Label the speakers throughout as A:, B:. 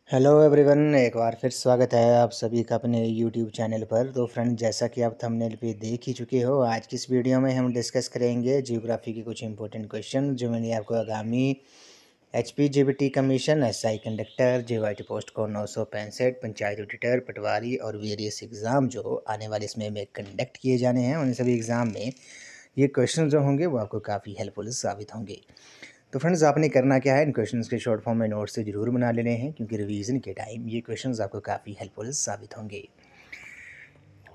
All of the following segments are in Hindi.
A: हेलो एवरीवन, एक बार फिर स्वागत है आप सभी का अपने यूट्यूब चैनल पर। तो फ्रेंड, जैसा कि आप थंबनेल पे देख ही चुके हो, आज की इस वीडियो में हम डिस्कस करेंगे ज्योग्राफी के कुछ इंपॉर्टेंट क्वेश्चन जो मैंने आपको आगामी HPGBT commission, SI conductor, JYT post को 965, पंचायत ऑडिटर, पटवारी और वेरियस एग्ज़ाम जो आने वाले इसमें में कंडक्ट किए जाने हैं, उन सभी एग्ज़ाम में ये क्वेश्चन जो होंगे वो आपको काफ़ी हेल्पफुल साबित होंगे। तो फ्रेंड्स, आपने करना क्या है, इन क्वेश्चंस के शॉर्ट फॉर्म में नोट्स से ज़रूर बना लेने हैं, क्योंकि रिवीजन के टाइम ये क्वेश्चंस आपको काफ़ी हेल्पफुल साबित होंगे।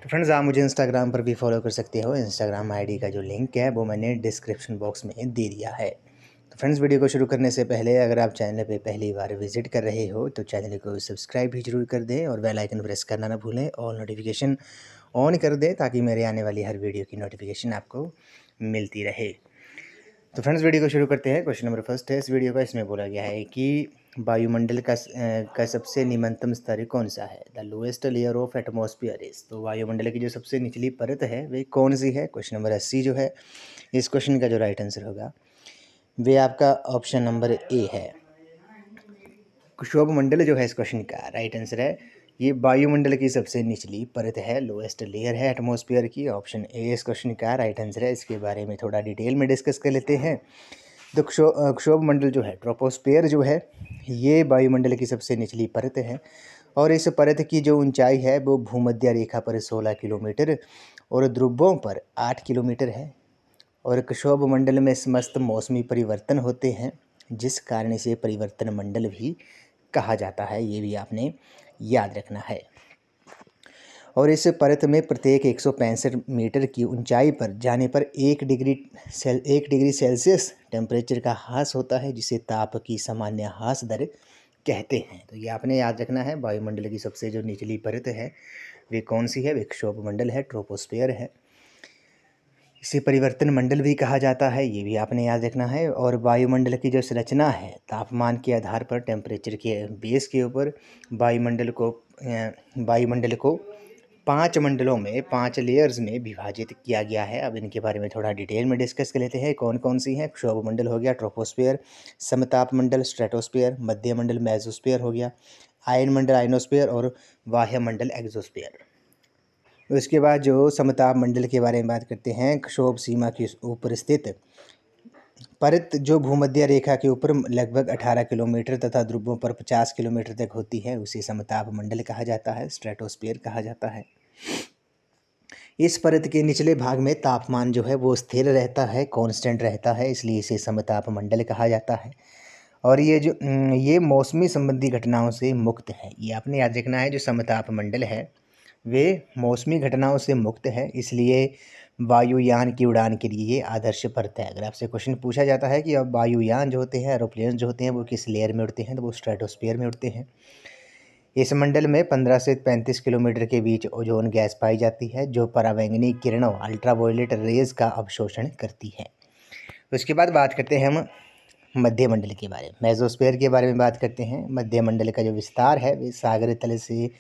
A: तो फ्रेंड्स, आप मुझे इंस्टाग्राम पर भी फॉलो कर सकते हो। इंस्टाग्राम आईडी का जो लिंक है वो मैंने डिस्क्रिप्शन बॉक्स में दे दिया है। तो फ्रेंड्स, वीडियो को शुरू करने से पहले अगर आप चैनल पर पहली बार विजिट कर रहे हो तो चैनल को सब्सक्राइब भी जरूर कर दें और बेल आइकन प्रेस करना ना भूलें। ऑल नोटिफिकेशन ऑन कर दें ताकि मेरे आने वाली हर वीडियो की नोटिफिकेशन आपको मिलती रहे। तो फ्रेंड्स, वीडियो को शुरू करते हैं। क्वेश्चन नंबर फर्स्ट है इस वीडियो का। इसमें बोला गया है कि वायुमंडल का सबसे निम्नतम स्तर कौन सा है। The lowest layer of atmosphere is. तो वायुमंडल की जो सबसे निचली परत है वे कौन सी है। क्वेश्चन नंबर 80 जो है इस क्वेश्चन का जो राइट आंसर होगा वे आपका ऑप्शन नंबर ए है। क्षोभ मंडल जो है इस क्वेश्चन का राइट आंसर है। ये वायुमंडल की सबसे निचली परत है, लोएस्ट लेयर है एटमॉस्फेयर की। ऑप्शन ए इस क्वेश्चन का राइट आंसर है। इसके बारे में थोड़ा डिटेल में डिस्कस कर लेते हैं। तो क्षोभ मंडल जो है, ट्रोपोस्फेयर जो है, ये वायुमंडल की सबसे निचली परत है और इस परत की जो ऊंचाई है वो भूमध्य रेखा पर 16 किलोमीटर और ध्रुवों पर 8 किलोमीटर है। और क्षोभ मंडल में समस्त मौसमी परिवर्तन होते हैं, जिस कारण इसे परिवर्तन मंडल भी कहा जाता है। ये भी आपने याद रखना है। और इस परत में प्रत्येक 165 मीटर की ऊंचाई पर जाने पर 1 डिग्री सेल्सियस टेम्परेचर का ह्रास होता है, जिसे ताप की सामान्य ह्रास दर कहते हैं। तो ये आपने याद रखना है। वायुमंडल की सबसे जो निचली परत है वे कौन सी है, वे क्षोभ मंडल है, ट्रोपोस्फेयर है। इसे परिवर्तन मंडल भी कहा जाता है, ये भी आपने याद रखना है। और वायुमंडल की जो संरचना है, तापमान के आधार पर टेम्परेचर के बेस के ऊपर वायुमंडल को 5 मंडलों में, 5 लेयर्स में विभाजित किया गया है। अब इनके बारे में थोड़ा डिटेल में डिस्कस कर लेते हैं कौन कौन सी हैं। क्षोभ मंडल हो गया, ट्रोपोस्फेयर, समताप मंडल स्ट्रेटोस्फेयर, मध्य मंडल मेसोस्फेयर हो गया, आयन मंडल आयनोस्फेयर और बाह्य मंडल एक्सोस्फेयर। उसके बाद जो समताप मंडल के बारे में बात करते हैं, क्षोभ सीमा के ऊपर स्थित परत जो भूमध्य रेखा के ऊपर लगभग 18 किलोमीटर तथा ध्रुवों पर 50 किलोमीटर तक होती है, उसे समताप मंडल कहा जाता है, स्ट्रेटोस्फीयर कहा जाता है। इस परत के निचले भाग में तापमान जो है वो स्थिर रहता है, कांस्टेंट रहता है, इसलिए इसे समताप मंडल कहा जाता है। और ये मौसमी संबंधी घटनाओं से मुक्त है। ये आपने याद रखना है, जो समताप मंडल है वे मौसमी घटनाओं से मुक्त है, इसलिए वायुयान की उड़ान के लिए ये आदर्श परत है। अगर आपसे क्वेश्चन पूछा जाता है कि अब वायुयान जो होते हैं, एरोप्लेन जो होते हैं, वो किस लेयर में उड़ते हैं, तो वो स्ट्रेटोस्फीयर में उड़ते हैं। इस मंडल में 15 से 35 किलोमीटर के बीच ओजोन गैस पाई जाती है, जो पराबैंगनी किरणों अल्ट्रावायलेट रेज का अवशोषण करती है। उसके बाद बात करते हैं हम मध्य मंडल के बारे में, मेसोस्फीयर के बारे में बात करते हैं। मध्य मंडल का जो विस्तार है वे सागर तल से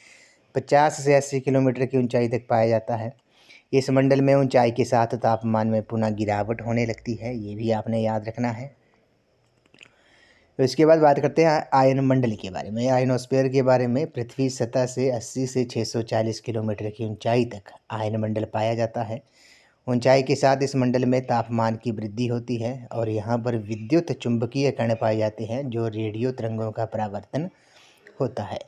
A: 50 से 80 किलोमीटर की ऊंचाई तक पाया जाता है। इस मंडल में ऊंचाई के साथ तापमान में पुनः गिरावट होने लगती है, ये भी आपने याद रखना है। तो इसके बाद बात करते हैं आयन मंडल के बारे में। आयनोस्फीयर के बारे में पृथ्वी सतह से 80 से 640 किलोमीटर की ऊंचाई तक आयन मंडल पाया जाता है। ऊंचाई के साथ इस मंडल में तापमान की वृद्धि होती है और यहाँ पर विद्युत चुंबकीय कण पाए जाते हैं, जो रेडियो तरंगों का परावर्तन होता है।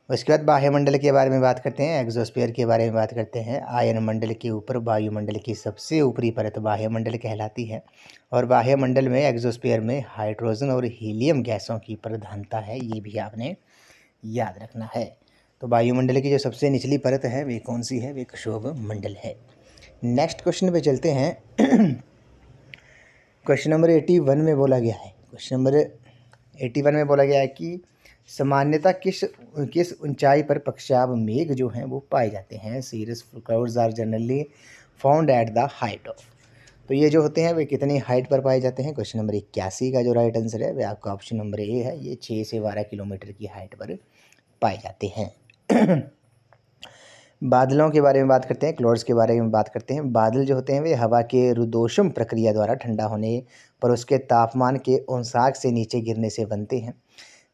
A: उसके बाद बाह्यमंडल के बारे में बात करते हैं, एक्सोस्फीयर के बारे में बात करते हैं। आयन मंडल के ऊपर वायुमंडल की सबसे ऊपरी परत बाह्यमंडल कहलाती है और बाह्यमंडल में एक्सोस्फीयर में हाइड्रोजन और हीलियम गैसों की प्रधानता है, ये भी आपने याद रखना है। तो वायुमंडल की जो सबसे निचली परत है वे कौन सी है, वे क्षोभ मंडल है। नेक्स्ट क्वेश्चन पे चलते हैं। क्वेश्चन नंबर 81 में बोला गया है, क्वेश्चन नंबर 81 में बोला गया है कि सामान्यतः किस ऊंचाई पर पक्षाभ मेघ जो हैं वो पाए जाते हैं। Cirrus clouds are generally found at the height of. तो ये जो होते हैं वे कितनी हाइट पर पाए जाते हैं। क्वेश्चन नंबर 81 का जो राइट आंसर है वे आपका ऑप्शन नंबर ए है। ये 6 से 12 किलोमीटर की हाइट पर पाए जाते हैं। बादलों के बारे में बात करते हैं, क्लाउड्स के बारे में बात करते हैं। बादल जो होते हैं वे हवा के रुदोषम प्रक्रिया द्वारा ठंडा होने पर उसके तापमान के औंसाक से नीचे गिरने से बनते हैं।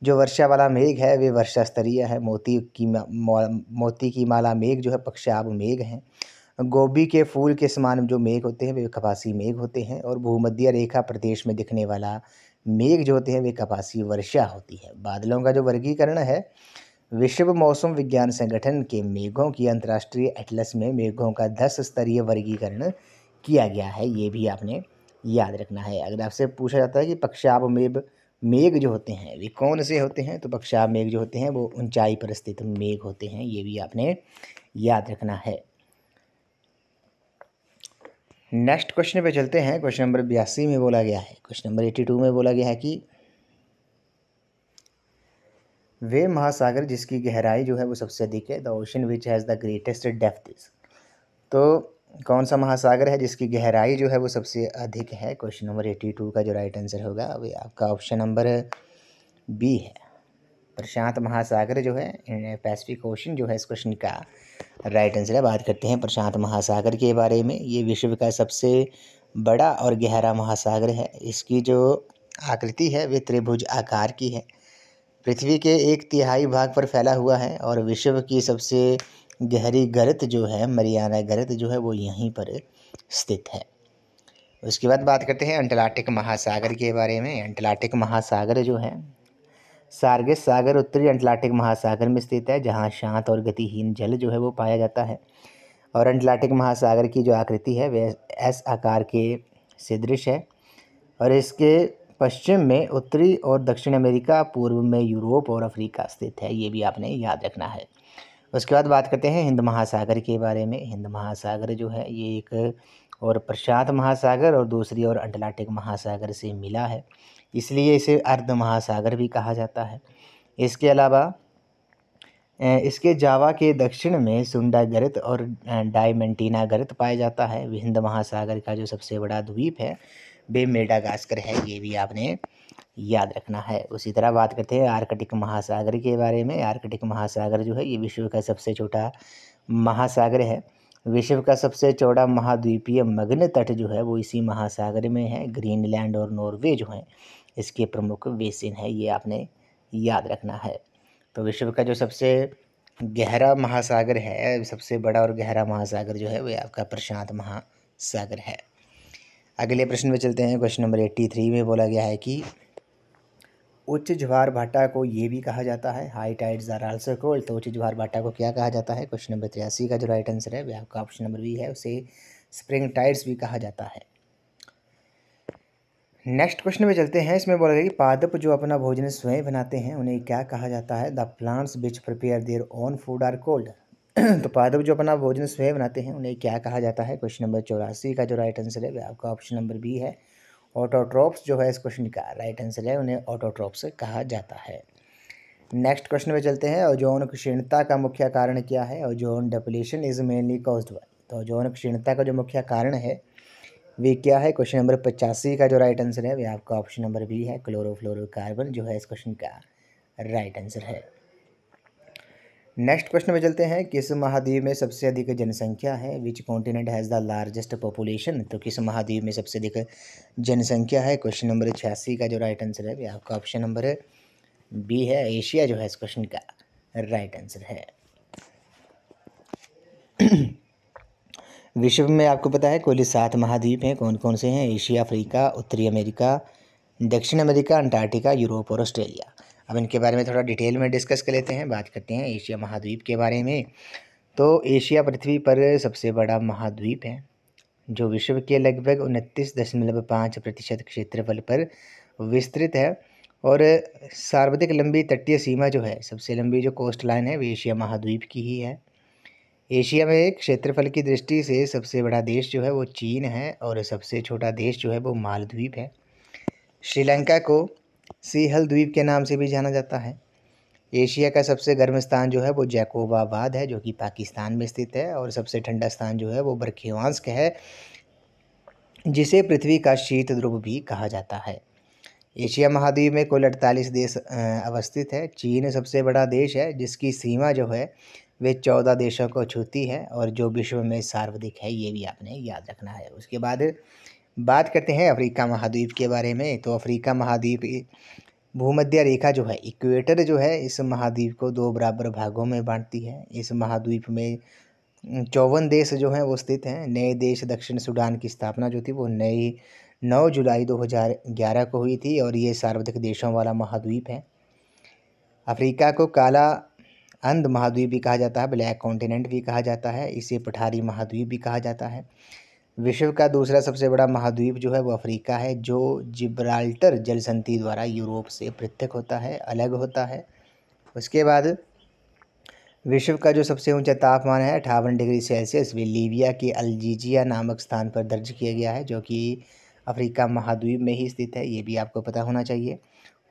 A: जो वर्षा वाला मेघ है वे वर्षा स्तरीय है। मोती की माला मेघ जो है पक्षाब मेघ हैं। गोभी के फूल के समान जो मेघ होते हैं वे कपासी मेघ होते हैं। और भूमध्य रेखा प्रदेश में दिखने वाला मेघ जो होते हैं वे कपासी वर्षा होती है। बादलों का जो वर्गीकरण है, विश्व मौसम विज्ञान संगठन के मेघों की अंतर्राष्ट्रीय एटलस में मेघों का 10 स्तरीय वर्गीकरण किया गया है। ये भी आपने याद रखना है। अगर आपसे पूछा जाता है कि पक्षाब मेघ जो होते हैं वे कौन से होते हैं, तो पक्षाब मेघ जो होते हैं वो ऊंचाई पर स्थित मेघ होते हैं। ये भी आपने याद रखना है। नेक्स्ट क्वेश्चन पे चलते हैं। क्वेश्चन नंबर 82 में बोला गया है, क्वेश्चन नंबर 82 में बोला गया है कि वे महासागर जिसकी गहराई जो है वो सबसे अधिक है। The ocean which has the greatest depth is. तो कौन सा महासागर है जिसकी गहराई जो है वो सबसे अधिक है? क्वेश्चन नंबर 82 का जो राइट आंसर होगा वो आपका ऑप्शन नंबर बी है, प्रशांत महासागर जो है, पैसिफिक ओशन जो है इस क्वेश्चन का राइट आंसर है। बात करते हैं प्रशांत महासागर के बारे में। ये विश्व का सबसे बड़ा और गहरा महासागर है। इसकी जो आकृति है वे त्रिभुज आकार की है। पृथ्वी के 1/3 भाग पर फैला हुआ है और विश्व की सबसे गहरी गर्त जो है मरियाना गर्त जो है वो यहीं पर स्थित है। उसके बाद बात करते हैं अंटार्कटिक महासागर के बारे में। अंटार्कटिक महासागर जो है, सार्गस सागर उत्तरी अंटार्कटिक महासागर में स्थित है, जहाँ शांत और गतिहीन जल जो है वो पाया जाता है। और अंटार्कटिक महासागर की जो आकृति है वह एस आकार के सदृश है। और इसके पश्चिम में उत्तरी और दक्षिण अमेरिका, पूर्व में यूरोप और अफ्रीका स्थित है। ये भी आपने याद रखना है। उसके बाद बात करते हैं हिंद महासागर के बारे में। हिंद महासागर जो है ये एक और प्रशांत महासागर और दूसरी और अंटार्कटिक महासागर से मिला है, इसलिए इसे अर्ध महासागर भी कहा जाता है। इसके अलावा इसके जावा के दक्षिण में सुंडा गर्त और डायमंटीना गर्त पाया जाता है। हिंद महासागर का जो सबसे बड़ा द्वीप है वे मेडागास्कर है। ये भी आपने याद रखना है। उसी तरह बात करते हैं आर्कटिक महासागर के बारे में। आर्कटिक महासागर जो है ये विश्व का सबसे छोटा महासागर है। विश्व का सबसे चौड़ा महाद्वीपीय मग्न तट जो है वो इसी महासागर में है। ग्रीनलैंड और नॉर्वे जो है इसके प्रमुख बेसिन है। ये आपने याद रखना है। तो विश्व का जो सबसे गहरा महासागर है, सबसे बड़ा और गहरा महासागर जो है वह आपका प्रशांत महासागर है। अगले प्रश्न में चलते हैं। क्वेश्चन नंबर 83 में बोला गया है कि उच्च ज्वार भाटा को ये भी कहा जाता है, high tides are also called. तो उच्च ज्वार भाटा को क्या कहा जाता है? क्वेश्चन नंबर 83 का जो राइट आंसर है वह आपका ऑप्शन नंबर बी है, उसे स्प्रिंग टाइड्स भी कहा जाता है। नेक्स्ट क्वेश्चन में चलते हैं। इसमें बोला गया कि पादप जो अपना भोजन स्वयं बनाते हैं उन्हें क्या कहा जाता है? The plants which prepare their own food are called. तो पादप जो अपना भोजन स्वयं बनाते हैं उन्हें क्या कहा जाता है? क्वेश्चन नंबर 84 का जो राइट आंसर है वह आपका ऑप्शन नंबर बी है, ऑटोट्रॉप्स जो है इस क्वेश्चन का राइट आंसर है, उन्हें ऑटोट्रॉप्स कहा जाता है। नेक्स्ट क्वेश्चन में चलते हैं। ओजोन क्षीणता का मुख्य कारण क्या है? Ozone depletion is mainly caused by. तो ओजोन क्षीणता का जो मुख्य कारण है वे क्या है? क्वेश्चन नंबर 85 का जो राइट आंसर है वह आपका ऑप्शन नंबर बी है, क्लोरोफ्लोरोकार्बन जो है इस क्वेश्चन का राइट आंसर है। नेक्स्ट क्वेश्चन में चलते हैं। किस महाद्वीप में सबसे अधिक जनसंख्या है? Which continent has the largest population. तो किस महाद्वीप में सबसे अधिक जनसंख्या है? क्वेश्चन नंबर 86 का जो राइट आंसर है वह आपका ऑप्शन नंबर बी है, एशिया जो है इस क्वेश्चन का राइट आंसर है। विश्व में आपको पता है कुल 7 महाद्वीप हैं। कौन कौन से हैं? एशिया, अफ्रीका, उत्तरी अमेरिका, दक्षिण अमेरिका, अंटार्कटिका, यूरोप और ऑस्ट्रेलिया। अब इनके बारे में थोड़ा डिटेल में डिस्कस कर लेते हैं। बात करते हैं एशिया महाद्वीप के बारे में। तो एशिया पृथ्वी पर सबसे बड़ा महाद्वीप है जो विश्व के लगभग 29.5% क्षेत्रफल पर विस्तृत है। और सर्वाधिक लंबी तटीय सीमा जो है, सबसे लंबी जो कोस्ट लाइन है वो एशिया महाद्वीप की ही है। एशिया में क्षेत्रफल की दृष्टि से सबसे बड़ा देश जो है वो चीन है और सबसे छोटा देश जो है वो मालदीव है। श्रीलंका को सीहल द्वीप के नाम से भी जाना जाता है। एशिया का सबसे गर्म स्थान जो है वो जैकोबाबाद है जो कि पाकिस्तान में स्थित है। और सबसे ठंडा स्थान जो है वो बर्खेवांस्क है जिसे पृथ्वी का शीत ध्रुव भी कहा जाता है। एशिया महाद्वीप में कुल 48 देश अवस्थित है। चीन सबसे बड़ा देश है जिसकी सीमा जो है वे 14 देशों को छूती है और जो विश्व में सर्वाधिक है। ये भी आपने याद रखना है। उसके बाद बात करते हैं अफ्रीका महाद्वीप के बारे में। तो अफ्रीका महाद्वीप भूमध्य रेखा जो है, इक्वेटर जो है, इस महाद्वीप को 2 बराबर भागों में बांटती है। इस महाद्वीप में 54 देश जो हैं वो स्थित हैं। नए देश दक्षिण सूडान की स्थापना जो थी वो नई 9 जुलाई 2011 को हुई थी और ये सर्वाधिक देशों वाला महाद्वीप है। अफ्रीका को काला अंध महाद्वीप भी कहा जाता है, ब्लैक कॉन्टिनेंट भी कहा जाता है, इसे पठारी महाद्वीप भी कहा जाता है। विश्व का दूसरा सबसे बड़ा महाद्वीप जो है वो अफ्रीका है, जो जिब्राल्टर जल संधि द्वारा यूरोप से पृथक होता है, अलग होता है। उसके बाद विश्व का जो सबसे ऊंचा तापमान है 58 डिग्री सेल्सियस, वे लीबिया के अल्जीजिया नामक स्थान पर दर्ज किया गया है, जो कि अफ्रीका महाद्वीप में ही स्थित है। ये भी आपको पता होना चाहिए।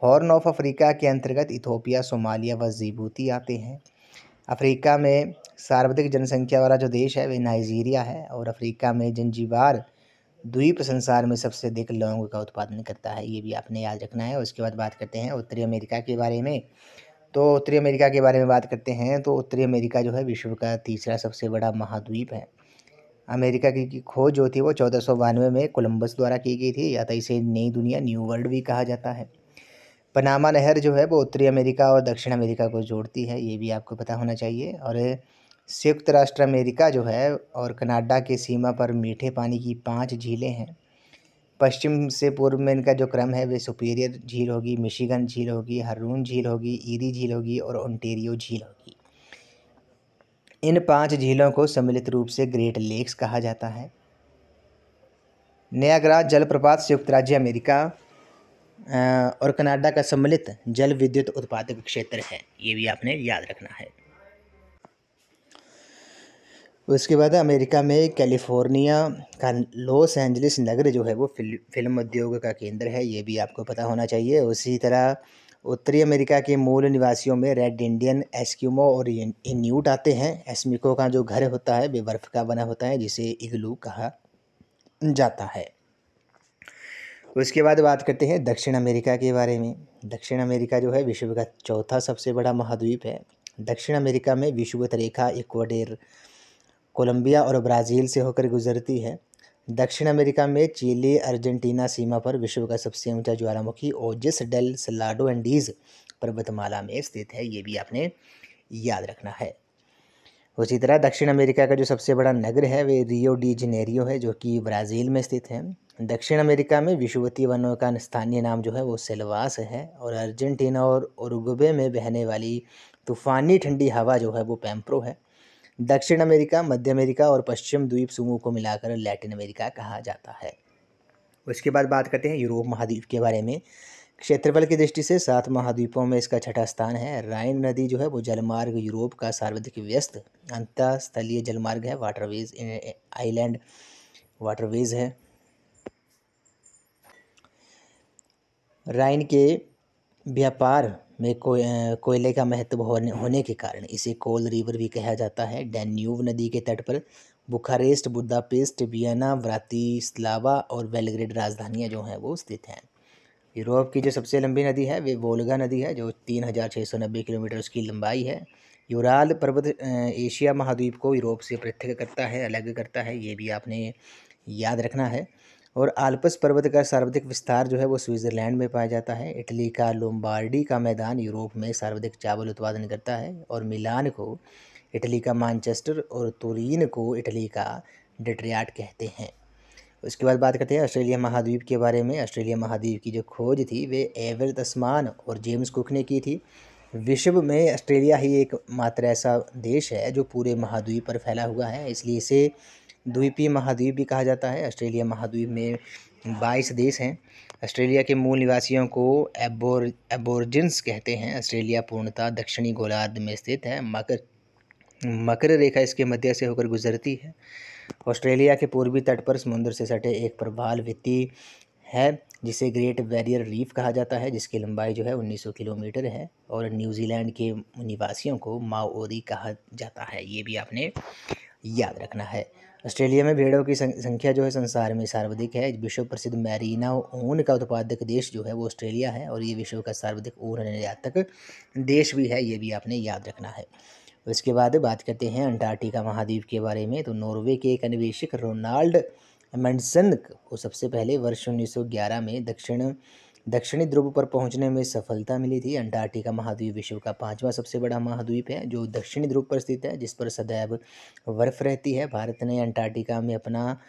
A: हॉर्न ऑफ अफ्रीका के अंतर्गत इथोपिया, सोमालिया व जिबूती आते हैं। अफ्रीका में सर्वाधिक जनसंख्या वाला जो देश है वे नाइजीरिया है और अफ्रीका में जंजीबार द्वीप संसार में सबसे अधिक लौंग का उत्पादन करता है। ये भी आपने याद रखना है। उसके बाद बात करते हैं उत्तरी अमेरिका के बारे में। तो उत्तरी अमेरिका के बारे में बात करते हैं तो उत्तरी अमेरिका जो है विश्व का तीसरा सबसे बड़ा महाद्वीप है। अमेरिका की खोज जो थी वो 1492 में कोलंबस द्वारा की गई थी, या तो इसे नई दुनिया, न्यू वर्ल्ड भी कहा जाता है। पनामा नहर जो है वो उत्तरी अमेरिका और दक्षिण अमेरिका को जोड़ती है, ये भी आपको पता होना चाहिए। और संयुक्त राष्ट्र अमेरिका जो है और कनाडा की सीमा पर मीठे पानी की 5 झीलें हैं। पश्चिम से पूर्व में इनका जो क्रम है वे सुपीरियर झील होगी, मिशिगन झील होगी, हरून झील होगी, ईरी झील होगी और ओंटेरियो झील होगी। इन 5 झीलों को सम्मिलित रूप से ग्रेट लेक्स कहा जाता है। नियाग्रा जलप्रपात संयुक्त राज्य अमेरिका और कनाडा का सम्मिलित जल विद्युत उत्पादक क्षेत्र है, ये भी आपने याद रखना है। उसके बाद अमेरिका में कैलिफोर्निया का लॉस एंजलिस नगर जो है वो फिल्म उद्योग का केंद्र है, ये भी आपको पता होना चाहिए। उसी तरह उत्तरी अमेरिका के मूल निवासियों में रेड इंडियन, एस्किमो और इन्यूट आते हैं। एस्किमो का जो घर होता है वे बर्फ़ का बना होता है, जिसे इग्लू कहा जाता है। उसके बाद बात करते हैं दक्षिण अमेरिका के बारे में। दक्षिण अमेरिका जो है विश्व का चौथा सबसे बड़ा महाद्वीप है। दक्षिण अमेरिका में विषुवत रेखा इक्वाडोर, कोलंबिया और ब्राज़ील से होकर गुजरती है। दक्षिण अमेरिका में चिली अर्जेंटीना सीमा पर विश्व का सबसे ऊंचा ज्वालामुखी ओजिस डेल सलाडो एंडीज पर्वतमाला में स्थित है, ये भी आपने याद रखना है। उसी तरह दक्षिण अमेरिका का जो सबसे बड़ा नगर है वे रियो डी जनेरियो है, जो कि ब्राज़ील में स्थित है। दक्षिण अमेरिका में विषुवतीय वनों का स्थानीय नाम जो है वो सेल्वास है और अर्जेंटीना और उरुग्वे में बहने वाली तूफ़ानी ठंडी हवा जो है वो पैम्प्रो है। दक्षिण अमेरिका, मध्य अमेरिका और पश्चिम द्वीप समूह को मिलाकर लैटिन अमेरिका कहा जाता है। उसके बाद बात करते हैं यूरोप महाद्वीप के बारे में। क्षेत्रफल की दृष्टि से 7 महाद्वीपों में इसका छठा स्थान है। राइन नदी जो है वो जलमार्ग यूरोप का सर्वाधिक व्यस्त अंतःस्थलीय जलमार्ग है। वाटरवेज आइलैंड वाटरवेज है। राइन के व्यापार में कोयले का महत्व होने के कारण इसे कोल रिवर भी कहा जाता है। डैन्यूब नदी के तट पर बुखारेस्ट, बुदापेस्ट, वियना, ब्रातिस्लावा और बेलग्रेड राजधानियाँ जो हैं वो स्थित हैं। यूरोप की जो सबसे लंबी नदी है वे वोल्गा नदी है, जो 3690 किलोमीटर उसकी लंबाई है। यूराल पर्वत एशिया महाद्वीप को यूरोप से पृथक करता है, अलग करता है, ये भी आपने याद रखना है। और आल्प्स पर्वत का सर्वाधिक विस्तार जो है वो स्विट्ज़रलैंड में पाया जाता है। इटली का लोम्बार्डी का मैदान यूरोप में सर्वाधिक चावल उत्पादन करता है और मिलान को इटली का मैनचेस्टर और तुरीन को इटली का डेट्रियाट कहते हैं। उसके बाद बात करते हैं ऑस्ट्रेलिया महाद्वीप के बारे में। ऑस्ट्रेलिया महाद्वीप की जो खोज थी वे एवल तस्मान और जेम्स कुक ने की थी। विश्व में ऑस्ट्रेलिया ही एक मात्र ऐसा देश है जो पूरे महाद्वीप पर फैला हुआ है, इसलिए इसे द्वीपीय महाद्वीप भी कहा जाता है। ऑस्ट्रेलिया महाद्वीप में 22 देश हैं। ऑस्ट्रेलिया के मूल निवासियों को एबोर्जिन्स कहते हैं। ऑस्ट्रेलिया पूर्णतः दक्षिणी गोलार्ध में स्थित है। मकर रेखा इसके मध्य से होकर गुजरती है। ऑस्ट्रेलिया के पूर्वी तट पर समुद्र से सटे एक प्रवाल भित्ति है जिसे ग्रेट बैरियर रीफ कहा जाता है, जिसकी लंबाई जो है 1900 किलोमीटर है। और न्यूजीलैंड के निवासियों को माओरी कहा जाता है, ये भी आपने याद रखना है। ऑस्ट्रेलिया में भेड़ों की संख्या जो है संसार में सर्वाधिक है। विश्व प्रसिद्ध मैरीना ऊन का उत्पादक देश जो है वो ऑस्ट्रेलिया है और ये विश्व का सर्वाधिक ऊन निर्यातक देश भी है, ये भी आपने याद रखना है। उसके बाद बात करते हैं अंटार्कटिका महाद्वीप के बारे में। तो नॉर्वे के एक अन्वेषक रोनाल्ड एमंडसन को सबसे पहले वर्ष 1911 में दक्षिण दक्षिणी ध्रुव पर पहुंचने में सफलता मिली थी। अंटार्कटिका महाद्वीप विश्व का 5वां सबसे बड़ा महाद्वीप है जो दक्षिणी ध्रुव पर स्थित है, जिस पर सदैव बर्फ रहती है। भारत ने अंटार्कटिका में अपना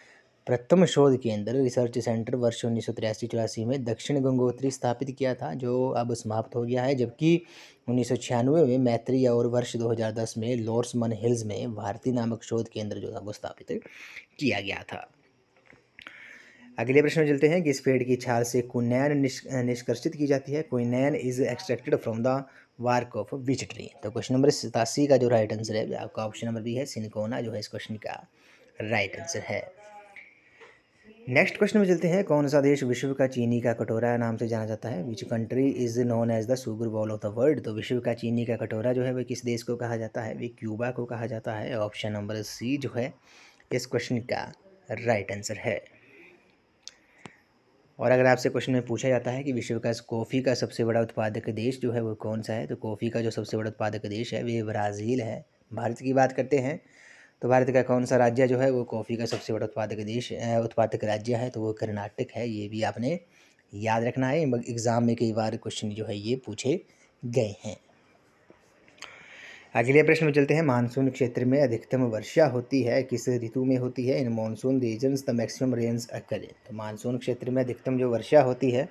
A: प्रथम शोध केंद्र रिसर्च सेंटर वर्ष 1983-84 में दक्षिण गंगोत्री स्थापित किया था, जो अब समाप्त हो गया है, जबकि 1996 में मैत्री और वर्ष 2010 में लोर्समन हिल्स में भारती नामक शोध केंद्र जो था वो स्थापित किया गया था। अगले प्रश्न में चलते हैं कि इस पेड़ की छाल से क्विनैन निष्कर्षित की जाती है। क्विनैन इज एक्सट्रैक्टेड फ्रॉम द वार्क ऑफ विच ट्री। तो क्वेश्चन नंबर 87 का जो राइट आंसर है आपका ऑप्शन नंबर बी है, सिनकोना जो है इस क्वेश्चन का राइट आंसर है। नेक्स्ट क्वेश्चन में चलते हैं, कौन सा देश विश्व का चीनी का कटोरा नाम से जाना जाता है? Which country is known as the sugar bowl of the world. तो विश्व का चीनी का कटोरा जो है वह किस देश को कहा जाता है? वे क्यूबा को कहा जाता है। ऑप्शन नंबर सी जो है इस क्वेश्चन का राइट आंसर है। और अगर आपसे क्वेश्चन में पूछा जाता है कि विश्व का कॉफ़ी का सबसे बड़ा उत्पादक देश जो है वो कौन सा है, तो कॉफ़ी का जो सबसे बड़ा उत्पादक देश है वे ब्राज़ील है। भारत की बात करते हैं तो भारत का कौन सा राज्य जो है वो कॉफ़ी का सबसे बड़ा उत्पादक राज्य है, तो वो कर्नाटक है। ये भी आपने याद रखना है, एग्ज़ाम में कई बार क्वेश्चन जो है ये पूछे गए हैं। अगले प्रश्न में चलते हैं, मानसून क्षेत्र में अधिकतम वर्षा होती है किस ऋतु में होती है? In monsoon regions the maximum rains occur. तो मानसून क्षेत्र में अधिकतम जो वर्षा होती है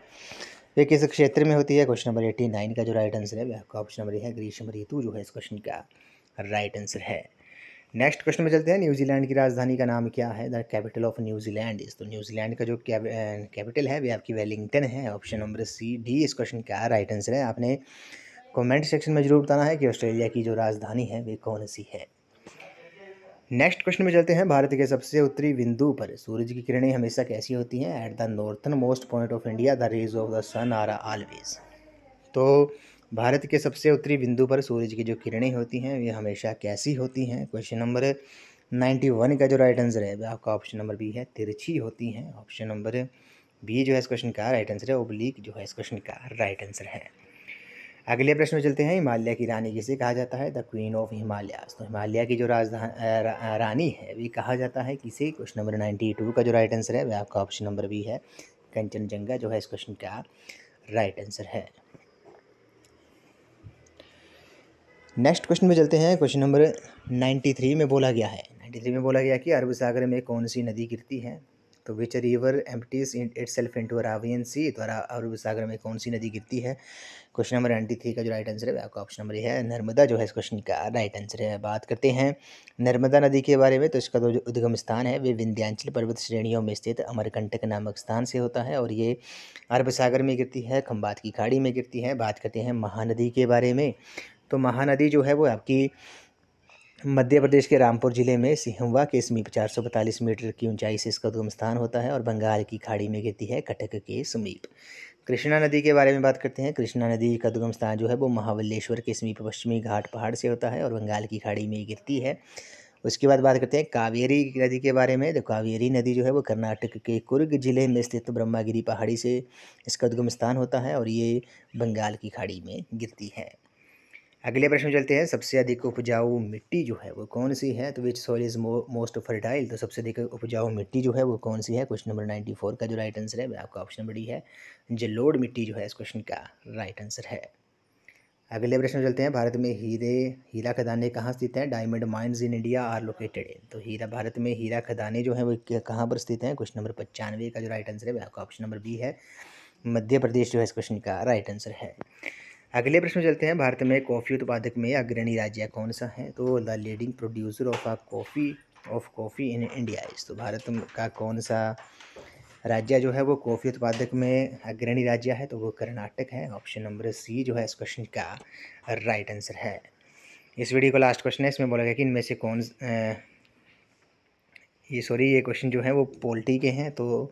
A: वे किस क्षेत्र में होती है? क्वेश्चन नंबर 89 का जो राइट आंसर है आपका ऑप्शन नंबर है ग्रीष्म ऋतु जो है इस क्वेश्चन का राइट आंसर है। नेक्स्ट क्वेश्चन में चलते हैं, न्यूजीलैंड की राजधानी का नाम क्या है? The capital of New Zealand is. तो न्यूजीलैंड का जो कैपिटल है वे आपकी वेलिंगटन है। ऑप्शन नंबर सी डी इस क्वेश्चन का राइट आंसर है। आपने कमेंट सेक्शन में जरूर बताना है कि ऑस्ट्रेलिया की जो राजधानी है वे कौन सी है। नेक्स्ट क्वेश्चन में चलते हैं, भारत के सबसे उत्तरी बिंदु पर सूरज की किरणें हमेशा कैसी होती हैं? At the northernmost point of India the rays of the sun are always. तो भारत के सबसे उत्तरी बिंदु पर सूरज की जो किरणें होती हैं ये हमेशा कैसी होती हैं? क्वेश्चन नंबर 91 का जो राइट आंसर है आपका ऑप्शन नंबर बी है, तिरछी होती हैं। ऑप्शन नंबर बी जो है इस क्वेश्चन का राइट आंसर है, ओब्लिक जो है इस क्वेश्चन का राइट आंसर है। अगले प्रश्न में चलते हैं, हिमालय की रानी किसे कहा जाता है? The queen of Himalayas. तो हिमालय की जो रानी है वे कहा जाता है किसे? क्वेश्चन नंबर 92 का जो राइट आंसर है वह आपका ऑप्शन नंबर बी है, कंचनजंगा जो है इस क्वेश्चन का राइट आंसर है। नेक्स्ट क्वेश्चन में चलते हैं, क्वेश्चन नंबर 93 में बोला गया कि अरब सागर में कौन सी नदी गिरती है? तो which river empties itself into Arabian sea. द्वारा अरब सागर में कौन सी नदी गिरती है? क्वेश्चन नंबर 93 का जो राइट आंसर है आपका ऑप्शन नंबर है, नर्मदा जो है इस क्वेश्चन का राइट आंसर है। बात करते हैं नर्मदा नदी के बारे में, तो इसका जो उद्गम स्थान है वे विंध्याचल पर्वत श्रेणियों में स्थित अमरकंटक नामक स्थान से होता है और ये अरब सागर में गिरती है, खंबात की खाड़ी में गिरती है। बात करते हैं महानदी के बारे में, तो महानदी जो है वो आपकी मध्य प्रदेश के रामपुर जिले में सिहंवा के समीप 445 मीटर की ऊंचाई से इसका उद्गम स्थान होता है और बंगाल की खाड़ी में गिरती है कटक के समीप। कृष्णा नदी के बारे में बात करते हैं, कृष्णा नदी का उद्गम स्थान जो है वो महाबलेश्वर के समीप पश्चिमी घाट पहाड़ से होता है और बंगाल की खाड़ी में गिरती है। उसके बाद बात करते हैं कावेरी नदी के बारे में, तो कावेरी नदी जो है वो कर्नाटक के कुर्ग जिले में स्थित ब्रह्मागिरी पहाड़ी से इसका उद्गम स्थान होता है और ये बंगाल की खाड़ी में गिरती है। अगले प्रश्न में चलते हैं, सबसे अधिक उपजाऊ मिट्टी जो है वो कौन सी है? तो विच सॉइल इज मोस्ट फर्टाइल। तो सबसे अधिक उपजाऊ मिट्टी जो है वो कौन सी है? क्वेश्चन नंबर 94 का जो राइट आंसर है आपका ऑप्शन नंबर डी है, जलोढ़ मिट्टी जो है इस क्वेश्चन का राइट आंसर है। अगले प्रश्न में चलते हैं, भारत में हीरा खदानें कहाँ स्थित हैं? Diamond mines in India are located in. तो भारत में हीरा खदानें जो है वो कहाँ पर स्थित हैं? क्वेश्चन नंबर 95 का जो राइट आंसर है आपका ऑप्शन नंबर बी है, मध्य प्रदेश जो है इस क्वेश्चन का राइट आंसर है। अगले प्रश्न में चलते हैं, भारत में कॉफ़ी उत्पादक में अग्रणी राज्य कौन सा है? तो the leading producer of coffee in India is. तो भारत का कौन सा राज्य जो है वो कॉफ़ी उत्पादक में अग्रणी राज्य है? तो वो कर्नाटक है। ऑप्शन नंबर सी जो है इस क्वेश्चन का राइट आंसर है। इस वीडियो का लास्ट क्वेश्चन है, इसमें बोला गया कि इनमें से ये क्वेश्चन जो है वो पोल्ट्री के हैं। तो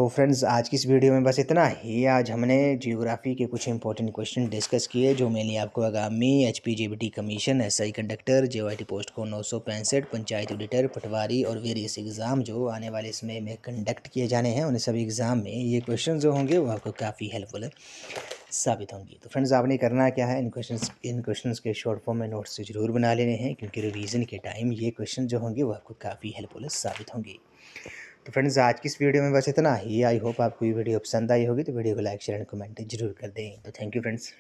A: फ्रेंड्स आज की इस वीडियो में बस इतना ही। आज हमने जियोग्राफी के कुछ इंपॉर्टेंट क्वेश्चन डिस्कस किए जो मैंने आपको आगामी HPJBT commission, SI conductor, JYT post को 965, पंचायत ऑडिटर, पटवारी और वेरियस एग्ज़ाम जो आने वाले समय में कंडक्ट किए जाने हैं उन सभी एग्ज़ाम में ये क्वेश्चन जो होंगे वो आपको काफ़ी हेल्पफुल साबित होंगी। तो फ्रेंड्स आपने करना क्या है, इन क्वेश्चंस के शॉर्ट फॉर्म में नोट्स ज़रूर बना लेने हैं क्योंकि रिवीजन के टाइम ये क्वेश्चन जो होंगे वो आपको काफ़ी हेल्पफुल साबित होंगे। तो फ्रेंड्स आज की इस वीडियो में बस इतना ही। आई होप आपको ये वीडियो पसंद आई होगी, तो वीडियो को लाइक शेयर एंड कमेंट जरूर कर दें। तो थैंक यू फ्रेंड्स।